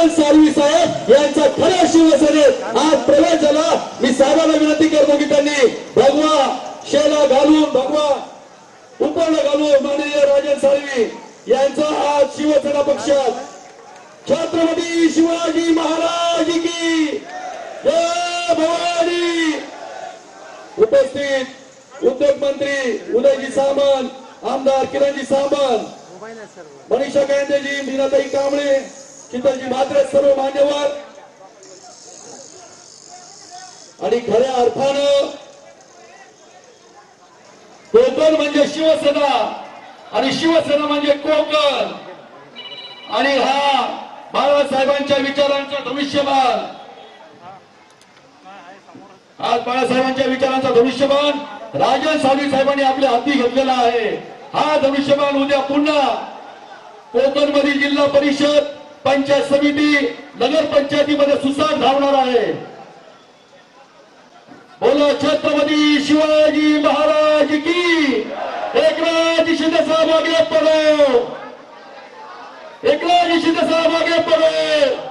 राजन साळवी साहेब यांचा खऱ्या शिवसेनेत आज प्रवेश झाला। मी साहेबांना विनंती करतो की त्यांनी भगवा शेला घालून भगवा उपर्ण घालून माननीय राजन साळवी यांचा आज शिवसेना पक्षात छत्रपती शिवाजी महाराज की जय भवानी। उपस्थित उद्योग मंत्री उदयजी सामंत, आमदार किरणजी सामंत, मनीषा गांधीजी, मीनाताई कांबळे, शीतलजी म्हात्रे, सर्व मान्यवर आणि खऱ्या अर्थानं कोकण म्हणजे शिवसेना आणि शिवसेना म्हणजे कोकण आणि हा बाळासाहेबांच्या विचारांचा धनुष्यबाण, आज बाळासाहेबांच्या विचारांचा धनुष्यबाण राजन साळवी साहेबांनी आपल्या हाती घेतलेला आहे। हा धनुष्यबाण उद्या पुन्हा कोकण मधील जिल्हा परिषद, पंचायत समिती, नगर पंचायतीमध्ये सुसाट धावणार आहे। बोलो छत्रपती शिवाजी महाराज की। एकनाथ शिंदे साहब आगे बढ़ो, एकनाथ शिंदे साहब आगे बढ़ो।